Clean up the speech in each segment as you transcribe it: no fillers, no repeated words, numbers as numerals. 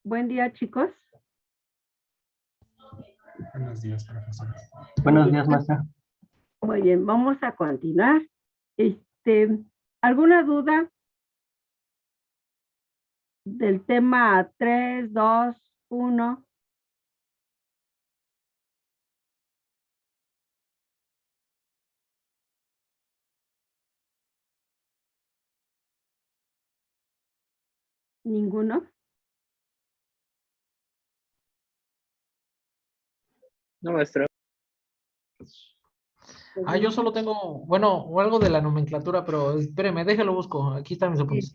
Buen día, chicos. Buenos días, profesor. Buenos días, maestra. Muy bien, vamos a continuar. ¿Alguna duda del tema 3, 2, 1? ¿Ninguno? No, maestra. Yo solo tengo, bueno, o algo de la nomenclatura, pero espéreme, déjelo busco. Aquí están mis apuntes.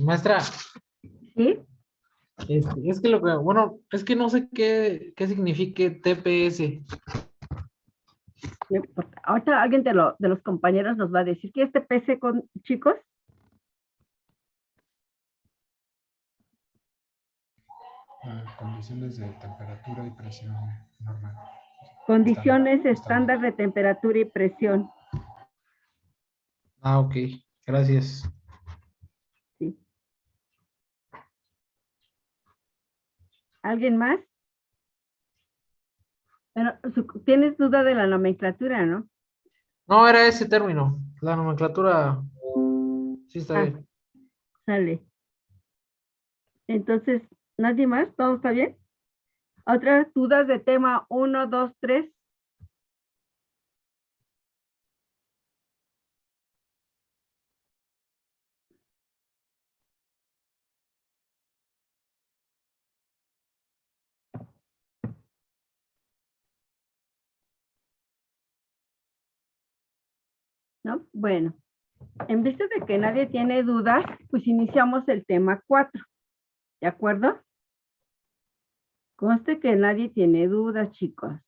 Maestra, ¿Sí? es que lo que, bueno, es que no sé qué signifique TPS. No importa. Ahorita alguien de los compañeros nos va a decir que PC con chicos. Condiciones de temperatura y presión normal. Condiciones estándar de temperatura y presión. Ok, gracias. Sí. ¿Alguien más? Bueno, tienes duda de la nomenclatura, ¿no? No, era ese término. La nomenclatura, sí está bien. Sale. Entonces, ¿nadie más? ¿Todo está bien? ¿Otras dudas de tema 1, 2, 3? ¿No? Bueno, en vista de que nadie tiene dudas, pues iniciamos el tema 4. ¿De acuerdo? Conste que nadie tiene dudas, chicos.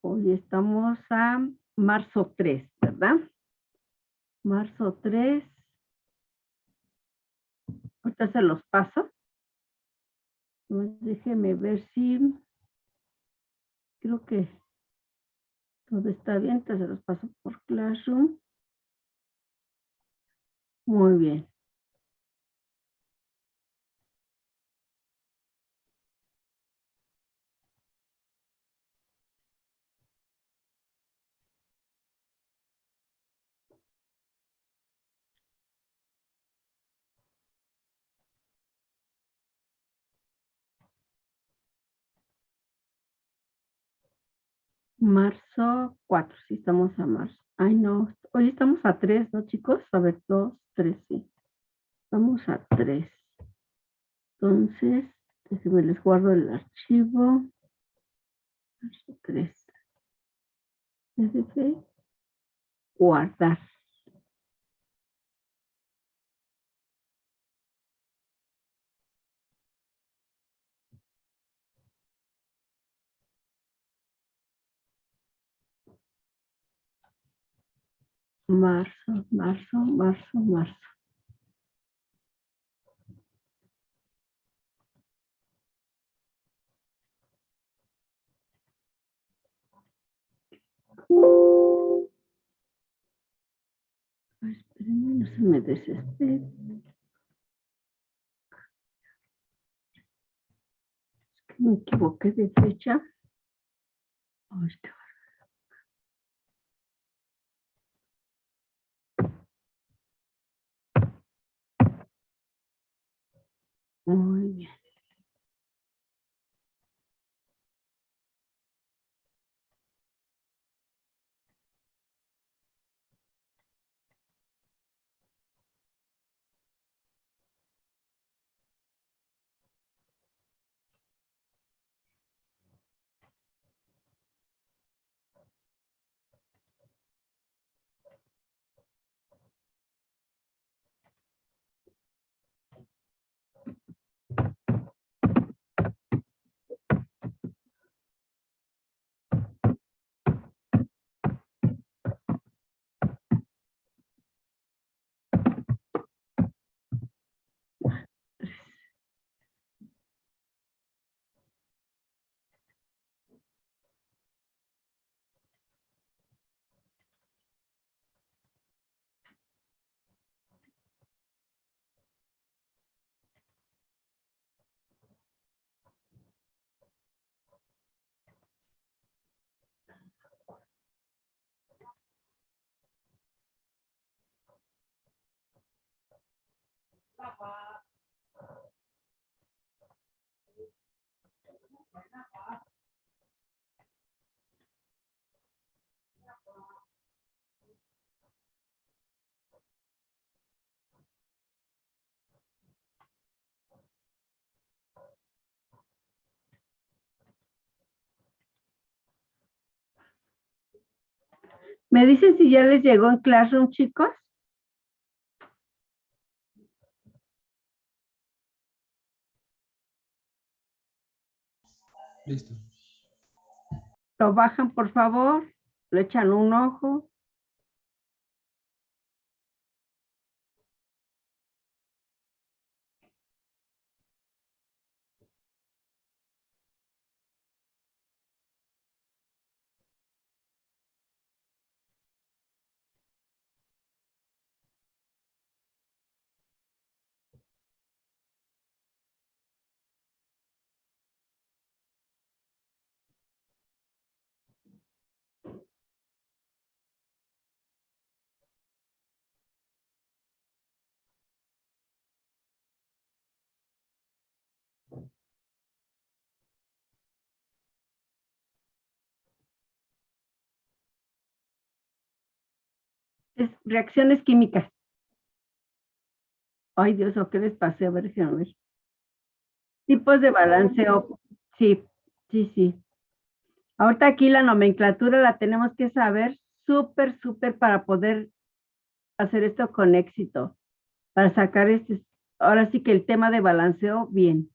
Hoy estamos a marzo 3, ¿verdad? Marzo 3. Ahorita se los paso. Déjenme ver si... Creo que todo está bien. Entonces se los paso por Classroom. Muy bien. Marzo 4, sí estamos a marzo. Ay, no, hoy estamos a 3, ¿no, chicos? A ver, 2, 3, sí. Estamos a 3. Entonces, déjenme les guardo el archivo. Marzo 3. Déjenme guardar. Marzo, marzo, marzo, marzo. no se me desespere. Es que me equivoqué de fecha. Oh, muy bien. ¿Me dicen si ya les llegó en Classroom, chicos? Listo. Lo bajan, por favor. Le echan un ojo. Es reacciones químicas. Ay, Dios, ¿o qué les pasé? A ver, déjenme ver. Tipos de balanceo. Sí, sí, sí. Ahorita aquí la nomenclatura la tenemos que saber súper, súper para poder hacer esto con éxito. Para sacar ahora sí que el tema de balanceo bien.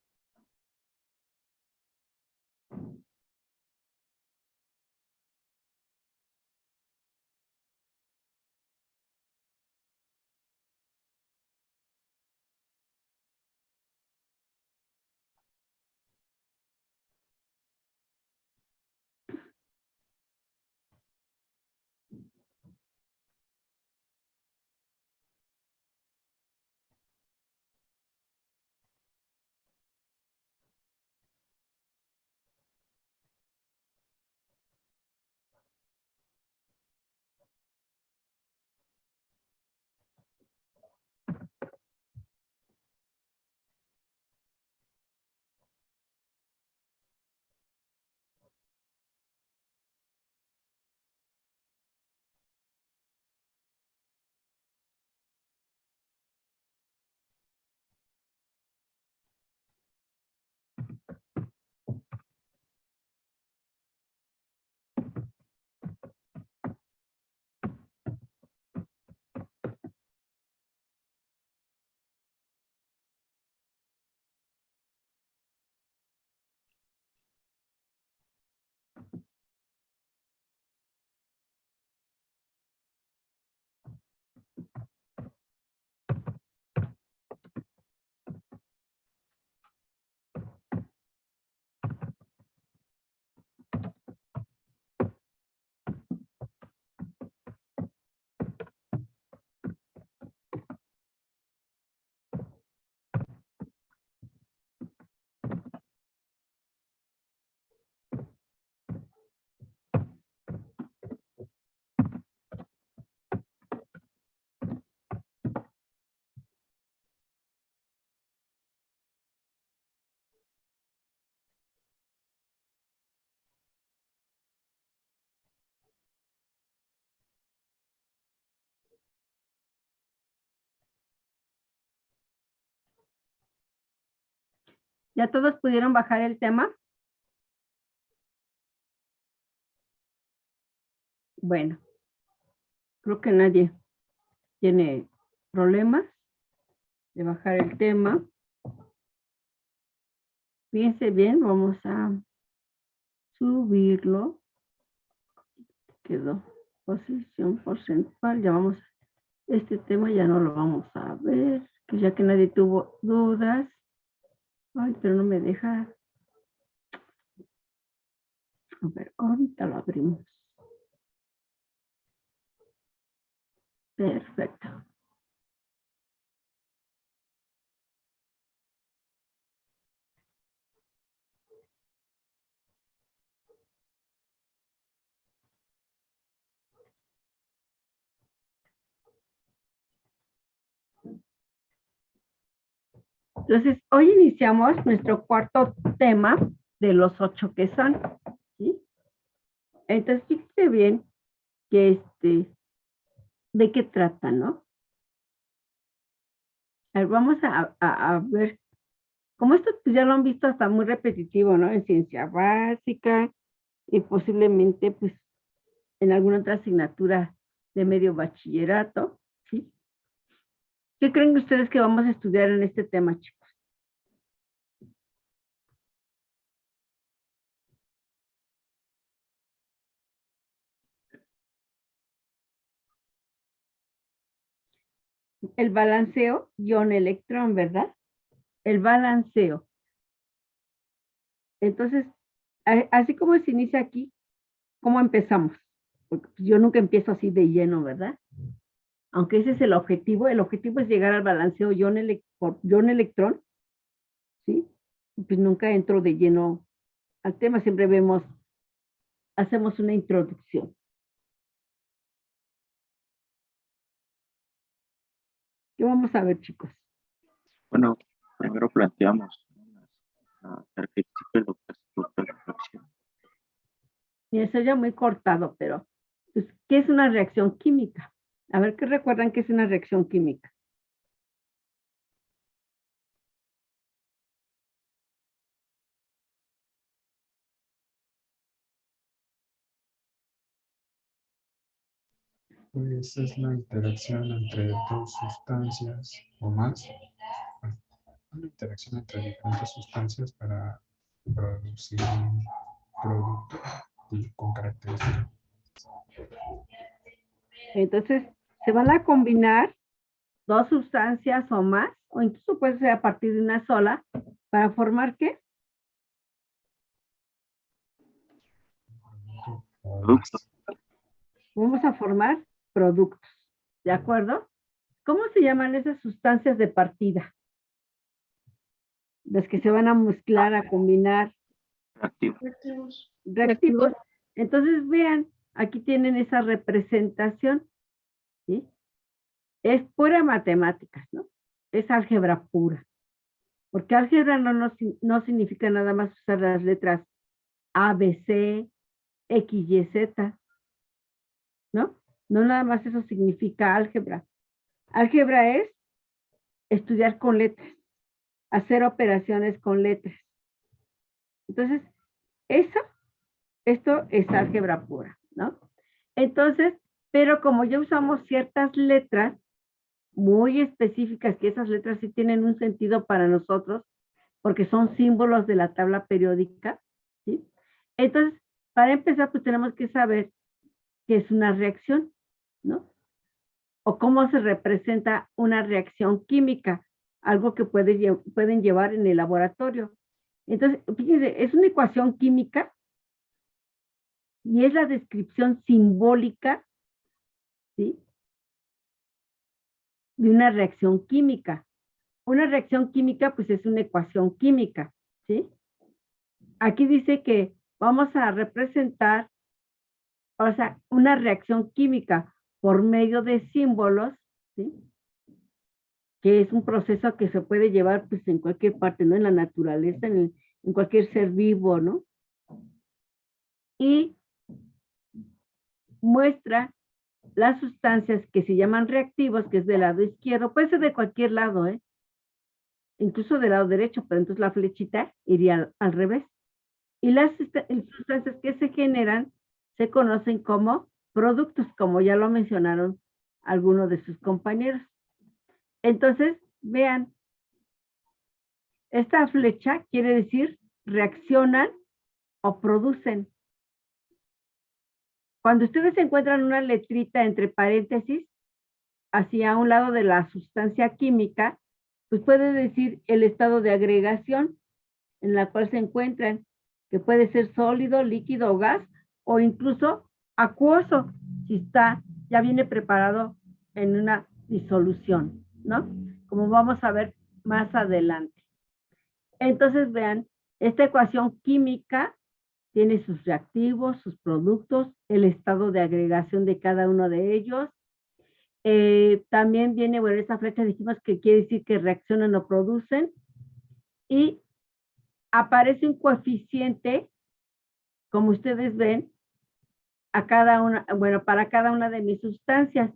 ¿Ya todos pudieron bajar el tema? Bueno, creo que nadie tiene problemas de bajar el tema. Fíjense bien, vamos a subirlo. Quedó posición porcentual. Ya vamos, este tema ya no lo vamos a ver, que ya que nadie tuvo dudas. Ay, pero no me deja. A ver, ahorita lo abrimos. Perfecto. Entonces, hoy iniciamos nuestro cuarto tema de los 8 que son, ¿sí? Entonces, fíjense bien que ¿de qué trata, no? A ver, vamos a ver, como esto pues, ya lo han visto hasta muy repetitivo, ¿no? En ciencia básica y posiblemente, pues, en alguna otra asignatura de medio bachillerato, ¿sí? ¿Qué creen ustedes que vamos a estudiar en este tema, chicos? El balanceo ion-electrón, ¿verdad? El balanceo. Entonces, así como se inicia aquí, ¿cómo empezamos? Porque yo nunca empiezo así de lleno, ¿verdad? Aunque ese es el objetivo es llegar al balanceo ion-electrón, ¿sí? Pues nunca entro de lleno al tema, siempre hacemos una introducción. ¿Qué vamos a ver, chicos? Bueno, primero planteamos las características de lo que es producto de la reacción. Y eso ya muy cortado, pero pues, ¿qué es una reacción química? A ver, ¿qué recuerdan que es una reacción química? Pues es la interacción entre dos sustancias o más. Bueno, una interacción entre diferentes sustancias para producir un producto con características. Entonces, se van a combinar dos sustancias o más, o incluso puede ser a partir de una sola, para formar ¿qué? O Producto. más. Vamos a formar productos, ¿de acuerdo? ¿Cómo se llaman esas sustancias de partida? Las que se van a mezclar, a combinar. Reactivo. Reactivos. Entonces, vean, aquí tienen esa representación, ¿sí? Es pura matemáticas, ¿no? Es álgebra pura. Porque álgebra no significa nada más usar las letras A, B, C, X, Y, Z, ¿no? No nada más eso significa álgebra. Álgebra es estudiar con letras, hacer operaciones con letras. Entonces, esto es álgebra pura, ¿no? Entonces, pero como ya usamos ciertas letras muy específicas, que esas letras sí tienen un sentido para nosotros, porque son símbolos de la tabla periódica, ¿sí? Entonces, para empezar, pues tenemos que saber qué es una reacción, ¿no? O cómo se representa una reacción química, algo que pueden llevar en el laboratorio. Entonces, fíjense, es una ecuación química y es la descripción simbólica, ¿sí? De una reacción química. Una reacción química, pues es una ecuación química, ¿sí? Aquí dice que vamos a representar, o sea, una reacción química por medio de símbolos, ¿sí? Que es un proceso que se puede llevar pues en cualquier parte, ¿no? En la naturaleza, en cualquier ser vivo, ¿no? Y muestra las sustancias que se llaman reactivos, que es del lado izquierdo, puede ser de cualquier lado, ¿eh? incluso del lado derecho, pero entonces la flechita iría al revés. Y las sustancias que se generan se conocen como productos, como ya lo mencionaron algunos de sus compañeros. Entonces, vean, esta flecha quiere decir reaccionan o producen. Cuando ustedes encuentran una letrita entre paréntesis, hacia un lado de la sustancia química, pues puede decir el estado de agregación en la cual se encuentran, que puede ser sólido, líquido o gas, o incluso acuoso, si está, ya viene preparado en una disolución, ¿no? Como vamos a ver más adelante. Entonces, vean, esta ecuación química tiene sus reactivos, sus productos, el estado de agregación de cada uno de ellos. También viene, bueno, esta flecha dijimos que quiere decir que reaccionan o producen. Y aparece un coeficiente, como ustedes ven, a cada una, bueno, para cada una de mis sustancias.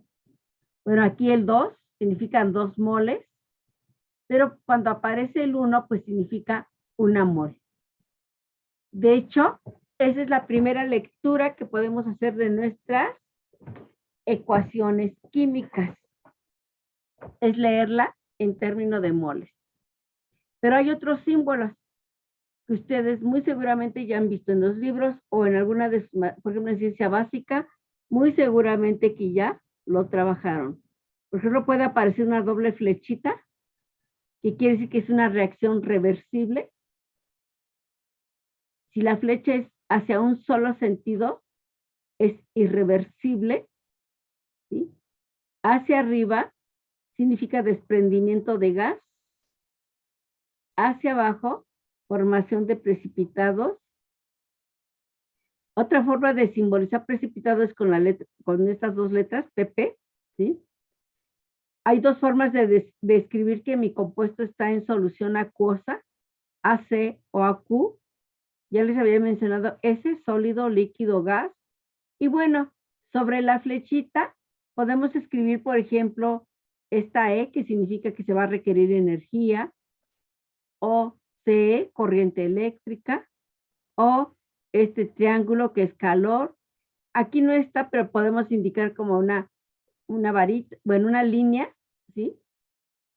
Bueno, aquí el 2 significan 2 moles, pero cuando aparece el 1, pues significa 1 mol. De hecho, esa es la primera lectura que podemos hacer de nuestras ecuaciones químicas. Es leerla en términos de moles. Pero hay otros símbolos que ustedes muy seguramente ya han visto en los libros o en alguna de sus, por ejemplo, en ciencia básica, muy seguramente que ya lo trabajaron. Por ejemplo, puede aparecer una doble flechita, que quiere decir que es una reacción reversible. Si la flecha es hacia un solo sentido, es irreversible, ¿sí? Hacia arriba significa desprendimiento de gas. Hacia abajo, formación de precipitados. Otra forma de simbolizar precipitados es con la letra, con estas dos letras, PP, ¿sí? Hay dos formas de escribir que mi compuesto está en solución acuosa, AC o AQ. Ya les había mencionado S, sólido, líquido, gas. Y bueno, sobre la flechita podemos escribir, por ejemplo, esta E, que significa que se va a requerir energía, o CE, corriente eléctrica, o este triángulo que es calor. Aquí no está, pero podemos indicar como una varita, bueno, una línea, ¿sí?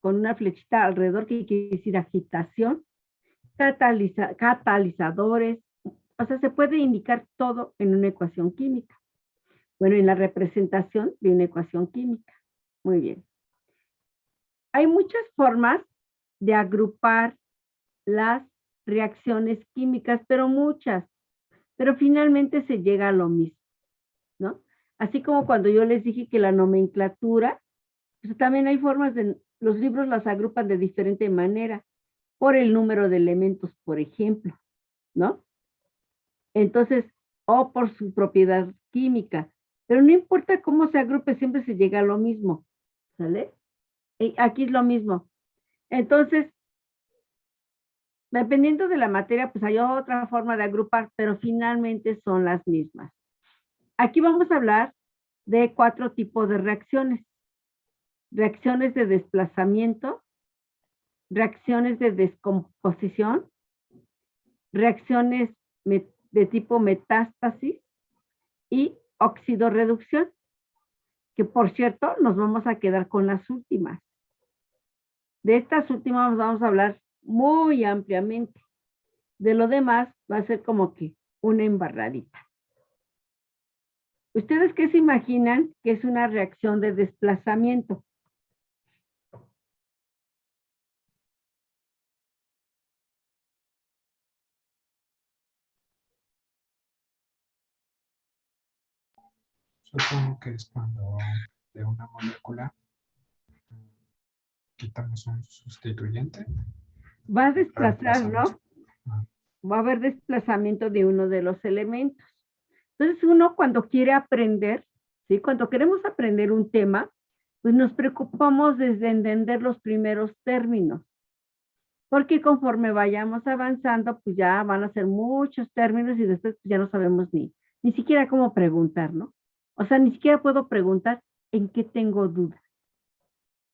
Con una flechita alrededor que quiere decir agitación, catalizadores, o sea, se puede indicar todo en una ecuación química. Bueno, en la representación de una ecuación química. Muy bien. Hay muchas formas de agrupar las reacciones químicas, pero muchas. Pero finalmente se llega a lo mismo, ¿no? Así como cuando yo les dije que la nomenclatura, pues también hay formas de, los libros las agrupan de diferente manera, por el número de elementos, por ejemplo, ¿no? Entonces, o por su propiedad química, pero no importa cómo se agrupe, siempre se llega a lo mismo, ¿sale? Y aquí es lo mismo. Entonces, dependiendo de la materia, pues hay otra forma de agrupar, pero finalmente son las mismas. Aquí vamos a hablar de 4 tipos de reacciones. Reacciones de desplazamiento, reacciones de descomposición, reacciones de tipo metástasis y oxidorreducción, que por cierto nos vamos a quedar con las últimas. De estas últimas vamos a hablar muy ampliamente. De lo demás va a ser como que una embarradita. ¿Ustedes qué se imaginan que es una reacción de desplazamiento? Supongo que es cuando de una molécula quitamos un sustituyente. Va a desplazar, ¿no? Reemplazamos. Va a haber desplazamiento de uno de los elementos. Entonces uno cuando quiere aprender, ¿sí? Cuando queremos aprender un tema, pues nos preocupamos desde entender los primeros términos. Porque conforme vayamos avanzando, pues ya van a ser muchos términos y después pues ya no sabemos ni siquiera cómo preguntar, ¿no? O sea, ni siquiera puedo preguntar en qué tengo duda.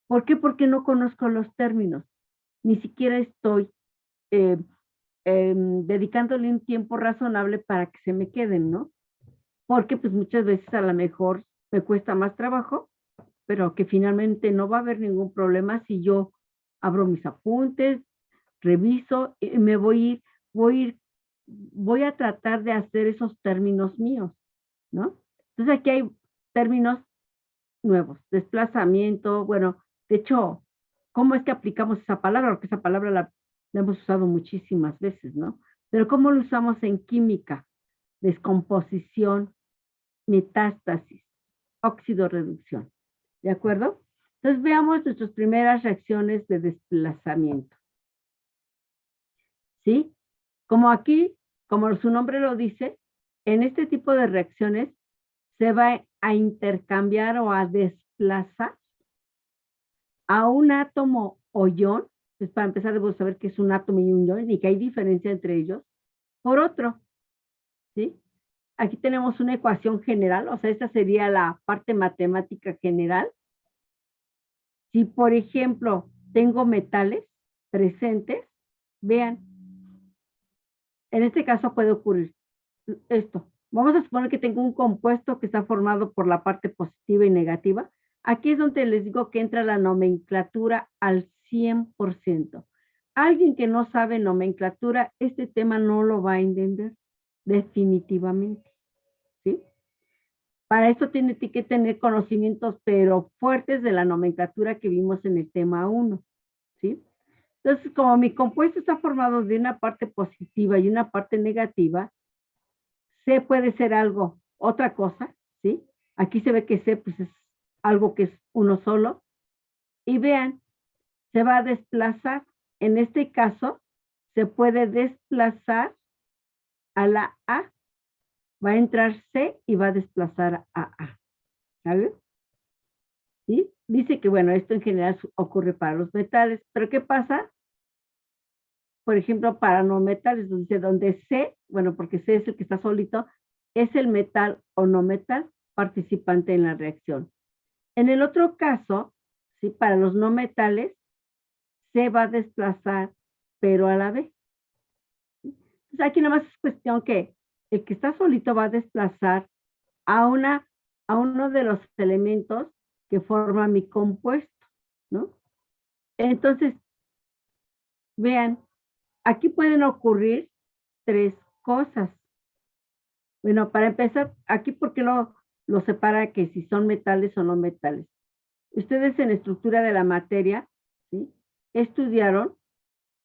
¿Por qué? Porque no conozco los términos. ni siquiera estoy dedicándole un tiempo razonable para que se me queden, ¿no? Porque pues muchas veces a lo mejor me cuesta más trabajo, pero que finalmente no va a haber ningún problema si yo abro mis apuntes, reviso, y me voy a tratar de hacer esos términos míos, ¿no? Entonces aquí hay términos nuevos, desplazamiento, bueno, de hecho, ¿cómo es que aplicamos esa palabra? Porque esa palabra la hemos usado muchísimas veces, ¿no? Pero ¿cómo lo usamos en química? Descomposición, metástasis, óxido-reducción, ¿de acuerdo? Entonces veamos nuestras primeras reacciones de desplazamiento, ¿sí? Como aquí, como su nombre lo dice, en este tipo de reacciones se va a intercambiar o a desplazar a un átomo o ion, pues para empezar debemos saber qué es un átomo y un ion y que hay diferencia entre ellos, por otro, ¿sí? Aquí tenemos una ecuación general, o sea, esta sería la parte matemática general. Si, por ejemplo, tengo metales presentes, vean, en este caso puede ocurrir esto. Vamos a suponer que tengo un compuesto que está formado por la parte positiva y negativa. Aquí es donde les digo que entra la nomenclatura al 100%. Alguien que no sabe nomenclatura, este tema no lo va a entender definitivamente, ¿sí? Para esto tiene que tener conocimientos, pero fuertes de la nomenclatura que vimos en el tema 1, ¿sí? Entonces, como mi compuesto está formado de una parte positiva y una parte negativa, C puede ser algo, otra cosa, ¿sí? Aquí se ve que C pues es algo que es uno solo. Y vean, se va a desplazar. En este caso, se puede desplazar a la A. Va a entrar C y va a desplazar a A. ¿Sabes? ¿Sí? Dice que, bueno, esto en general ocurre para los metales. Pero ¿qué pasa? Por ejemplo, para no metales, dice donde C, bueno, porque C es el que está solito, es el metal o no metal participante en la reacción. En el otro caso, ¿sí? Para los no metales, C va a desplazar, pero a la B. Entonces aquí nada más es cuestión que el que está solito va a desplazar a uno de los elementos que forma mi compuesto, ¿no? Entonces, vean, aquí pueden ocurrir tres cosas. Bueno, para empezar, aquí ¿por qué lo separa que si son metales o no metales? Ustedes en estructura de la materia, ¿sí? Estudiaron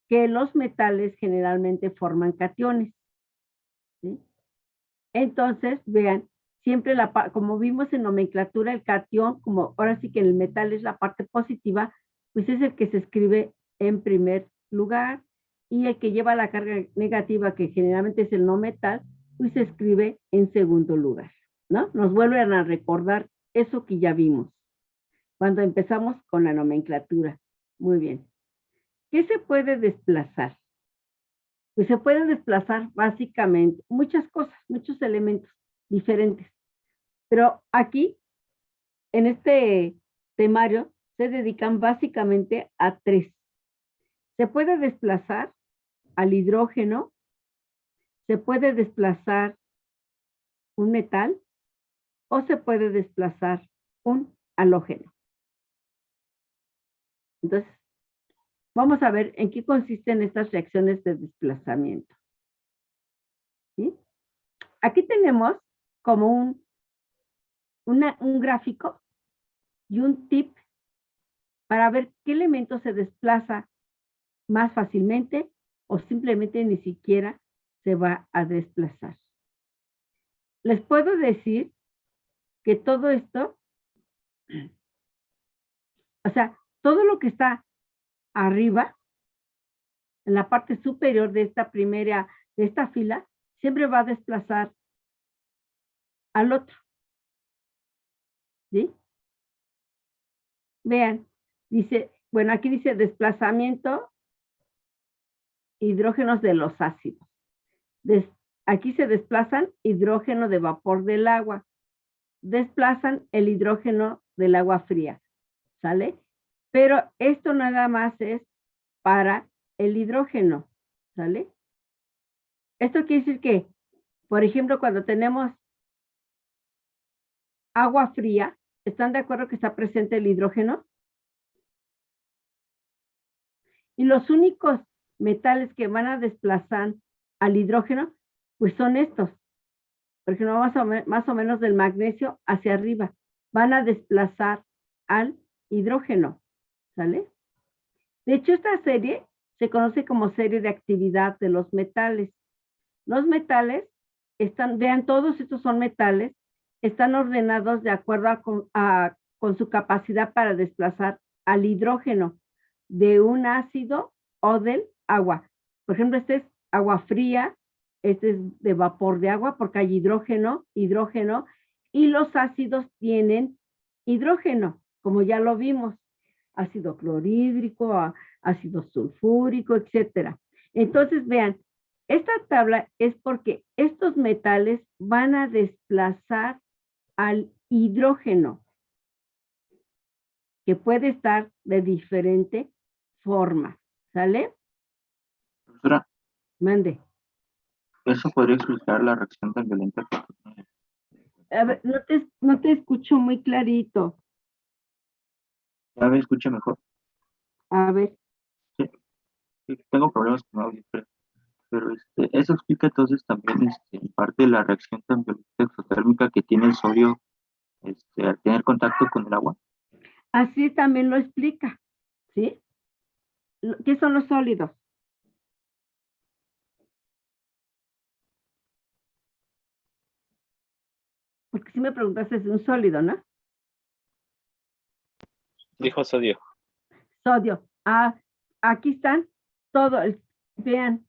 que los metales generalmente forman cationes, ¿sí? Entonces, vean, siempre como vimos en nomenclatura, el catión, como ahora sí que el metal es la parte positiva, pues es el que se escribe en primer lugar, y el que lleva la carga negativa, que generalmente es el no metal, pues se escribe en segundo lugar, ¿no? Nos vuelven a recordar eso que ya vimos cuando empezamos con la nomenclatura. Muy bien. ¿Qué se puede desplazar? Pues se pueden desplazar básicamente muchas cosas, muchos elementos diferentes. Pero aquí, en este temario, se dedican básicamente a tres. Se puede desplazar al hidrógeno, se puede desplazar un metal o se puede desplazar un halógeno. Entonces, vamos a ver en qué consisten estas reacciones de desplazamiento, ¿sí? Aquí tenemos como un gráfico y un tip para ver qué elemento se desplaza más fácilmente o simplemente ni siquiera se va a desplazar. Les puedo decir que todo esto, o sea, todo lo que está arriba, en la parte superior de esta fila, siempre va a desplazar al otro, ¿sí? Vean, dice, bueno, aquí dice desplazamiento hidrógenos de los ácidos. Aquí se desplazan hidrógeno de vapor del agua. Desplazan el hidrógeno del agua fría, ¿sale? Pero esto nada más es para el hidrógeno, ¿sale? Esto quiere decir que, por ejemplo, cuando tenemos agua fría, ¿están de acuerdo que está presente el hidrógeno? Y los únicos metales que van a desplazar al hidrógeno, pues son estos. Por ejemplo, más o menos del magnesio hacia arriba. Van a desplazar al hidrógeno, ¿sale? De hecho, esta serie se conoce como serie de actividad de los metales. Los metales están, vean, todos estos son metales, están ordenados de acuerdo con su capacidad para desplazar al hidrógeno de un ácido o del agua. Por ejemplo, este es agua fría, este es de vapor de agua porque hay hidrógeno, y los ácidos tienen hidrógeno, como ya lo vimos, ácido clorhídrico, ácido sulfúrico, etcétera. Entonces, vean, esta tabla es porque estos metales van a desplazar al hidrógeno, que puede estar de diferente forma, ¿sale? Profesora, Mande. ¿eso podría explicar la reacción tan violenta que tiene? A ver, no te escucho muy clarito. ¿Ya me escucha mejor? A ver, Sí, tengo problemas con audio, pero eso explica entonces también en parte la reacción tan violenta exotérmica que tiene el sodio al tener contacto con el agua. así también lo explica, ¿sí? ¿Qué son los sólidos? Porque si me preguntaste si es un sólido, ¿no? Dijo sodio. Sodio. Ah, aquí están todos. Vean,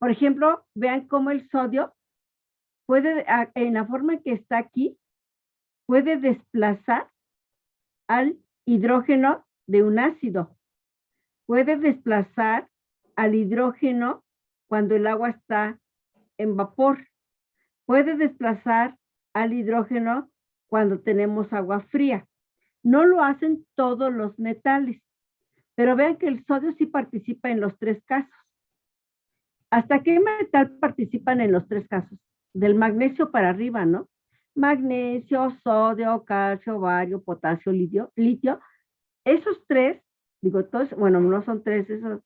por ejemplo, vean cómo el sodio puede, en la forma que está aquí, puede desplazar al hidrógeno de un ácido. Puede desplazar al hidrógeno cuando el agua está en vapor. Puede desplazar al hidrógeno cuando tenemos agua fría. No lo hacen todos los metales, pero vean que el sodio sí participa en los tres casos. ¿Hasta qué metal participan en los tres casos? Del magnesio para arriba, ¿no? Magnesio, sodio, calcio, bario, potasio, litio. Esos tres, digo, todos, bueno, no son tres, esos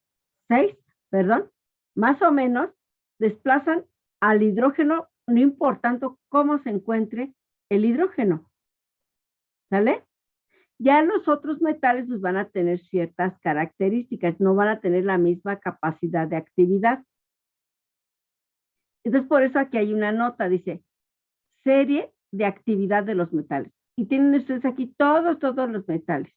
6, perdón, más o menos desplazan al hidrógeno, no importando cómo se encuentre el hidrógeno. ¿Sale? Ya los otros metales pues van a tener ciertas características, no van a tener la misma capacidad de actividad. Entonces, por eso aquí hay una nota, dice, serie de actividad de los metales. Y tienen ustedes aquí todos los metales.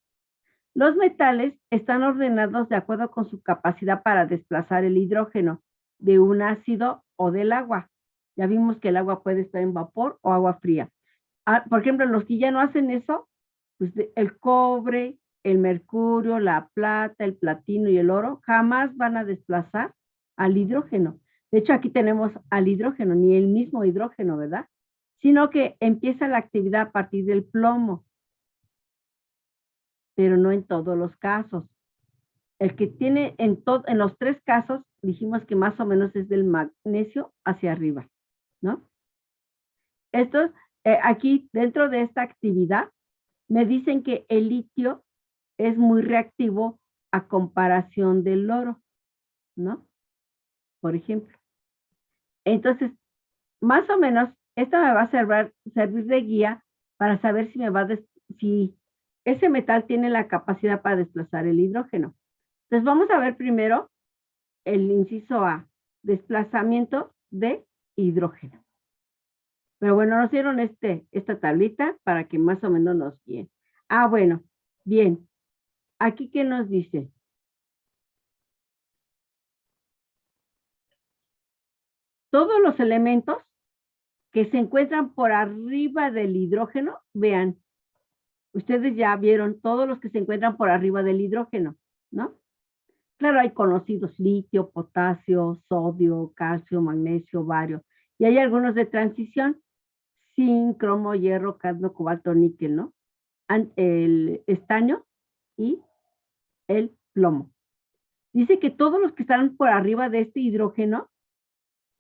Los metales están ordenados de acuerdo con su capacidad para desplazar el hidrógeno de un ácido o del agua. Ya vimos que el agua puede estar en vapor o agua fría. Por ejemplo, los que ya no hacen eso, pues el cobre, el mercurio, la plata, el platino y el oro jamás van a desplazar al hidrógeno. De hecho, aquí tenemos al hidrógeno, ni el mismo hidrógeno, ¿verdad? Sino que empieza la actividad a partir del plomo, pero no en todos los casos. El que tiene en los tres casos, dijimos que más o menos es del magnesio hacia arriba, ¿no? Esto, aquí dentro de esta actividad, me dicen que el litio es muy reactivo a comparación del oro, ¿no? Por ejemplo. Entonces, más o menos, esto me va a servir de guía para saber si ese metal tiene la capacidad para desplazar el hidrógeno. Entonces, vamos a ver primero el inciso A, desplazamiento de hidrógeno. Pero bueno, nos dieron esta tablita para que más o menos nos guíen. Ah, bueno, bien. Aquí, ¿qué nos dice? Todos los elementos que se encuentran por arriba del hidrógeno, vean, ustedes ya vieron todos los que se encuentran por arriba del hidrógeno, ¿no? Claro, hay conocidos litio, potasio, sodio, calcio, magnesio, bario. Y hay algunos de transición, zinc, cromo, hierro, cadmio, cobalto, níquel, ¿no? El estaño y el plomo. Dice que todos los que están por arriba de este hidrógeno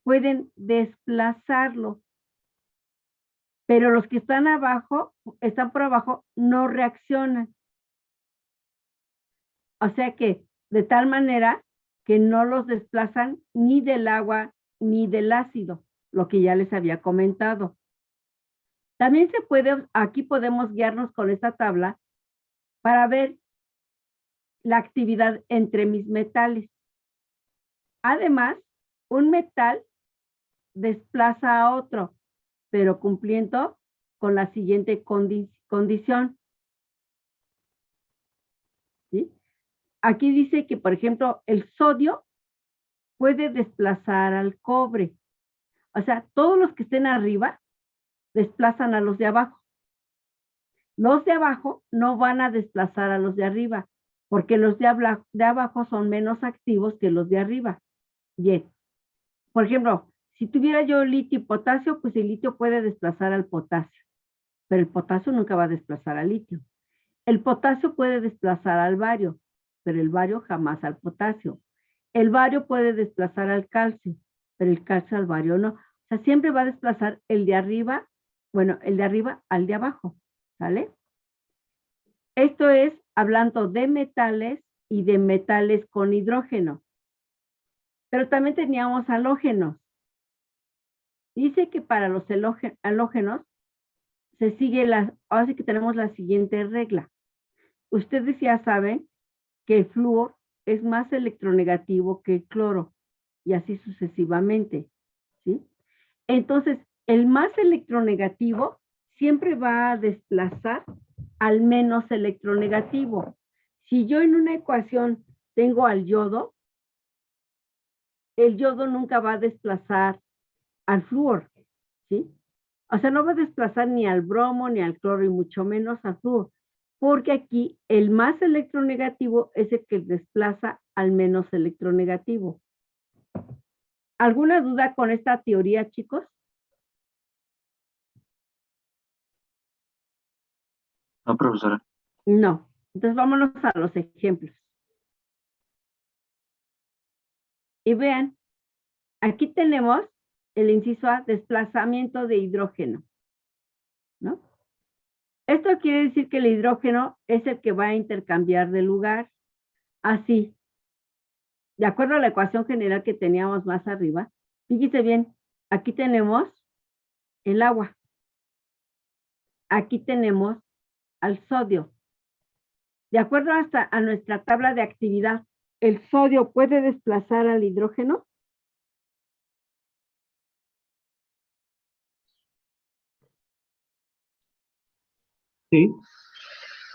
pueden desplazarlo, pero los que están por abajo, no reaccionan. O sea que, de tal manera que no los desplazan ni del agua ni del ácido, lo que ya les había comentado. También aquí podemos guiarnos con esta tabla para ver la actividad entre mis metales. Además, un metal desplaza a otro, pero cumpliendo con la siguiente condición. ¿Sí? Aquí dice que, por ejemplo, el sodio puede desplazar al cobre. O sea, todos los que estén arriba desplazan a los de abajo. Los de abajo no van a desplazar a los de arriba, porque los de abajo son menos activos que los de arriba. Bien. Por ejemplo, si tuviera yo litio y potasio, pues el litio puede desplazar al potasio, pero el potasio nunca va a desplazar al litio. El potasio puede desplazar al bario, pero el bario jamás al potasio. El bario puede desplazar al calcio, pero el calcio al bario no. O sea, siempre va a desplazar el de arriba, el de arriba al de abajo, ¿sale? Esto es hablando de metales y de metales con hidrógeno. Pero también teníamos halógenos. Dice que para los halógenos se sigue ahora sí que tenemos la siguiente regla. Ustedes ya saben que el flúor es más electronegativo que el cloro y así sucesivamente, ¿sí? Entonces, el más electronegativo siempre va a desplazar al menos electronegativo. Si yo en una ecuación tengo al yodo, el yodo nunca va a desplazar al flúor, ¿sí? O sea, no va a desplazar ni al bromo, ni al cloro, y mucho menos al flúor, porque aquí el más electronegativo es el que desplaza al menos electronegativo. ¿Alguna duda con esta teoría, chicos? No, profesora. No. Entonces vámonos a los ejemplos. Y vean, aquí tenemos el inciso A, desplazamiento de hidrógeno, ¿no? Esto quiere decir que el hidrógeno es el que va a intercambiar de lugar. Así, de acuerdo a la ecuación general que teníamos más arriba, fíjese bien, aquí tenemos el agua. Aquí tenemos al sodio. De acuerdo a nuestra tabla de actividad, ¿el sodio puede desplazar al hidrógeno? Sí.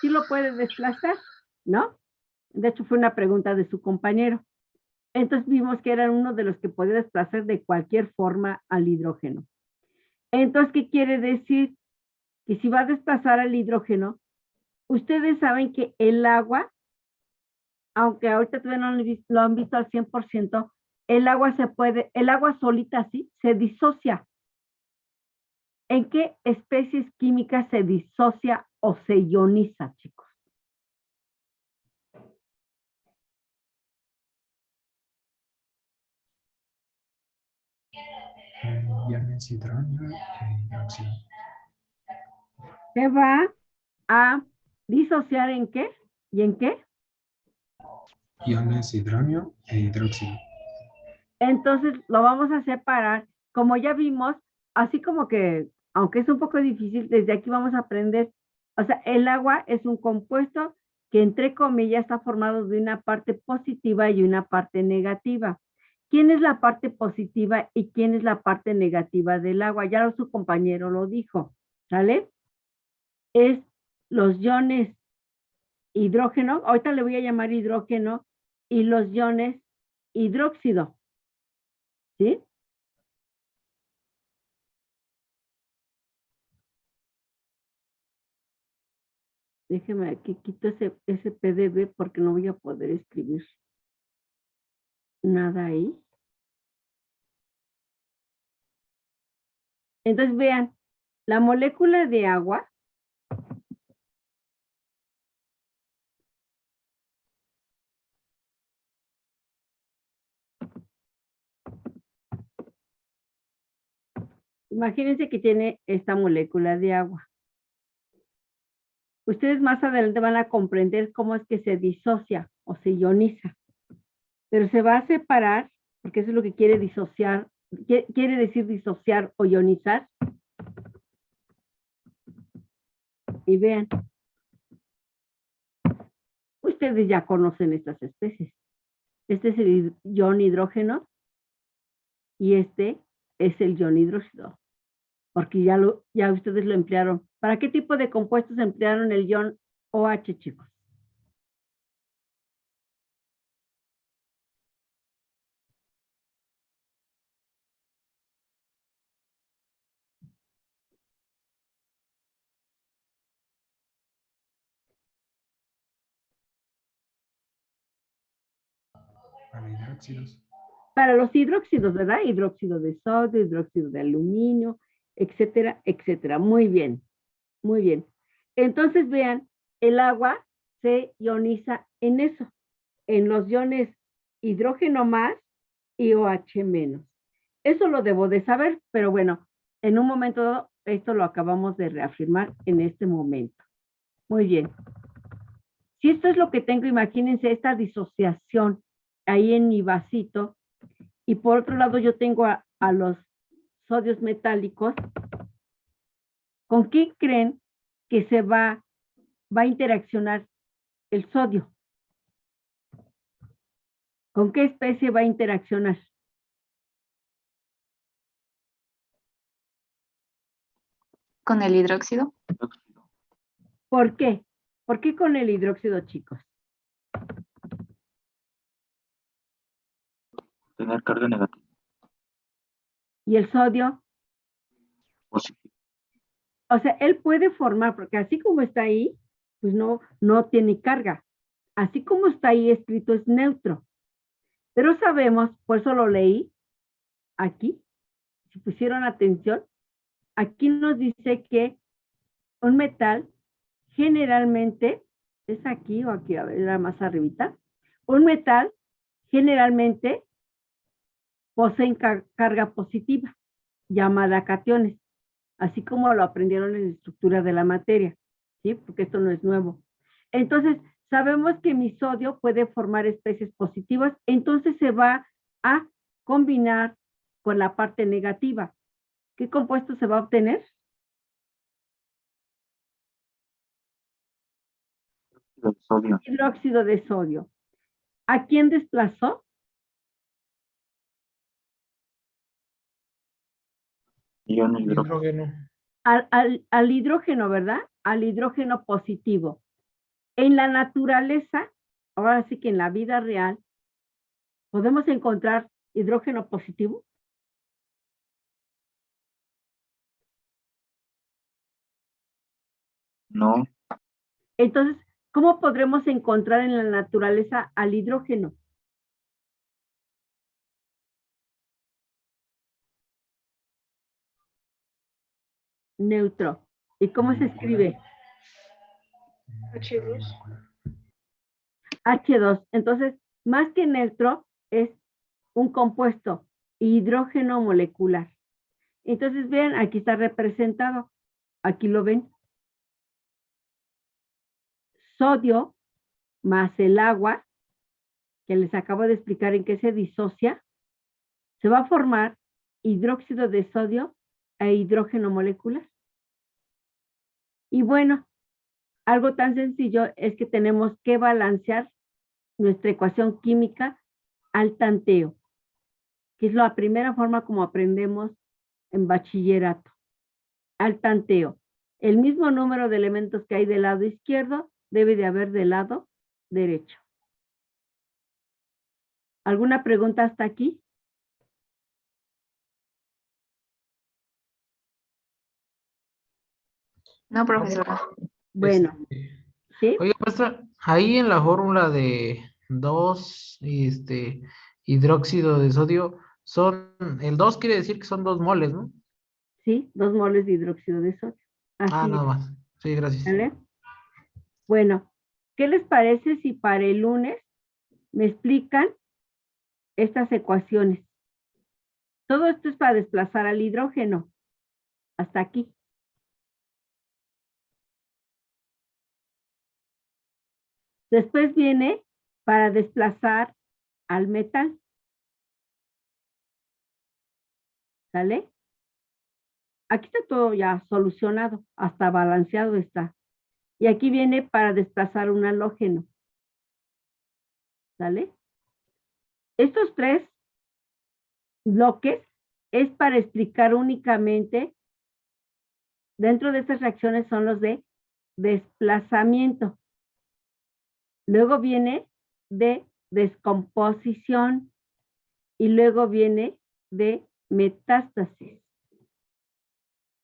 Sí lo puede desplazar, ¿no? De hecho, fue una pregunta de su compañero. Entonces vimos que era uno de los que podía desplazar de cualquier forma al hidrógeno. Entonces, ¿qué quiere decir? Que si va a desplazar al hidrógeno, ustedes saben que el agua, aunque ahorita todavía no lo han visto al 100%, el agua solita sí, se disocia. ¿En qué especies químicas se disocia o se ioniza, chicos? Iones hidrógeno e hidróxido. ¿Se va a disociar en qué? ¿Y en qué? Iones hidrógeno e hidróxido. Entonces lo vamos a separar. Como ya vimos, así como que, aunque es un poco difícil, desde aquí vamos a aprender. O sea, el agua es un compuesto que entre comillas está formado de una parte positiva y una parte negativa. ¿Quién es la parte positiva y quién es la parte negativa del agua? Ya su compañero lo dijo, ¿sale? Es los iones hidrógeno, ahorita le voy a llamar hidrógeno, y los iones hidróxido, ¿sí? Déjeme aquí, quito ese PDB porque no voy a poder escribir nada ahí. Entonces vean, la molécula de agua Imagínense que tiene esta molécula de agua. Ustedes más adelante van a comprender cómo es que se disocia o se ioniza. Pero se va a separar, porque eso es lo que quiere disociar, quiere decir disociar o ionizar. Y vean, ustedes ya conocen estas especies. Este es el ion hidrógeno y este es el ion hidróxido, porque ya ustedes lo emplearon. ¿Para qué tipo de compuestos emplearon el ion OH, chicos? Para hidróxidos. Para los hidróxidos, ¿verdad? Hidróxido de sodio, hidróxido de aluminio, etcétera, etcétera. Muy bien, muy bien. Entonces, vean, el agua se ioniza en eso, en los iones hidrógeno más y OH menos. Eso lo debo de saber, pero bueno, en un momento dado, esto lo acabamos de reafirmar en este momento. Muy bien. Si esto es lo que tengo, imagínense esta disociación ahí en mi vasito, y por otro lado yo tengo a los sodios metálicos. ¿Con qué creen que se va a interaccionar el sodio? ¿Con qué especie va a interaccionar? ¿Con el hidróxido? ¿Por qué? ¿Por qué con el hidróxido, chicos? Tener carga negativa. ¿Y el sodio? Positiva. O sea, él puede formar, porque así como está ahí, pues no tiene carga. Así como está ahí escrito es neutro. Pero sabemos, por eso lo leí aquí, si pusieron atención, aquí nos dice que un metal generalmente, es aquí o aquí, a ver, era más arribita, un metal generalmente posee carga positiva, llamada cationes, así como lo aprendieron en la estructura de la materia, ¿sí? Porque esto no es nuevo. Entonces, sabemos que mi sodio puede formar especies positivas, entonces se va a combinar con la parte negativa. ¿Qué compuesto se va a obtener? Del sodio. Hidróxido de sodio. ¿A quién desplazó? Ion El hidrógeno. hidrógeno. Al hidrógeno, ¿verdad? Al hidrógeno positivo. En la naturaleza, ahora sí que en la vida real, ¿podemos encontrar hidrógeno positivo? No. Entonces, ¿cómo podremos encontrar en la naturaleza al hidrógeno? Neutro. ¿Y cómo se escribe? H2. H2. Entonces, más que neutro, es un compuesto hidrógeno molecular. Entonces, vean, aquí está representado. Aquí lo ven. Sodio más el agua, que les acabo de explicar en qué se disocia, se va a formar hidróxido de sodio e hidrógeno molecular. Y bueno, algo tan sencillo es que tenemos que balancear nuestra ecuación química al tanteo, que es la primera forma como aprendemos en bachillerato. Al tanteo. El mismo número de elementos que hay del lado izquierdo debe de haber del lado derecho. ¿Alguna pregunta hasta aquí? No, profesora. Bueno, ¿sí? Oye, maestra, ahí en la fórmula de 2 hidróxido de sodio, el 2 quiere decir que son 2 moles, ¿no? Sí, 2 moles de hidróxido de sodio. Así Nada es, más. Sí, gracias. ¿vale? Bueno, ¿qué les parece si para el lunes me explican estas ecuaciones? Todo esto es para desplazar al hidrógeno. Hasta aquí. Después viene para desplazar al metal. ¿Sale? Aquí está todo ya solucionado, hasta balanceado está. Y aquí viene para desplazar un halógeno. ¿Sale? Estos tres bloques es para explicar únicamente, dentro de estas reacciones son los de desplazamiento. Luego viene de descomposición y luego viene de metástasis.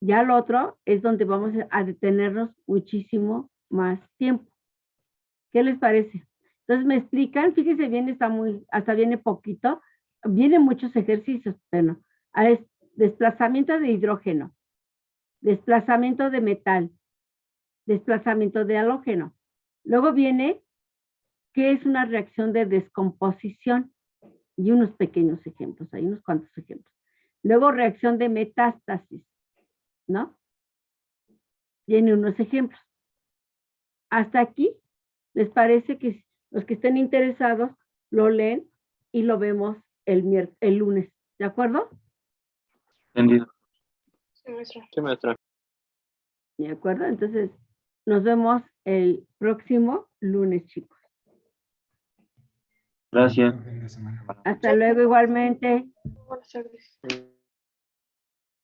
Ya lo otro es donde vamos a detenernos muchísimo más tiempo. ¿Qué les parece? Entonces me explican, fíjense bien, hasta viene poquito, vienen muchos ejercicios, pero desplazamiento de hidrógeno, desplazamiento de metal, desplazamiento de halógeno. Luego viene qué es una reacción de descomposición y unos pequeños ejemplos, hay unos cuantos ejemplos. Luego reacción de metástasis, ¿no? Tiene unos ejemplos. Hasta aquí, ¿les parece que los que estén interesados lo leen y lo vemos el lunes? ¿De acuerdo? Entendido. Sí, maestra. Sí, maestra. ¿De acuerdo? Entonces, nos vemos el próximo lunes, chicos. Gracias. Buen fin de semana. Hasta luego igualmente. Buenas tardes.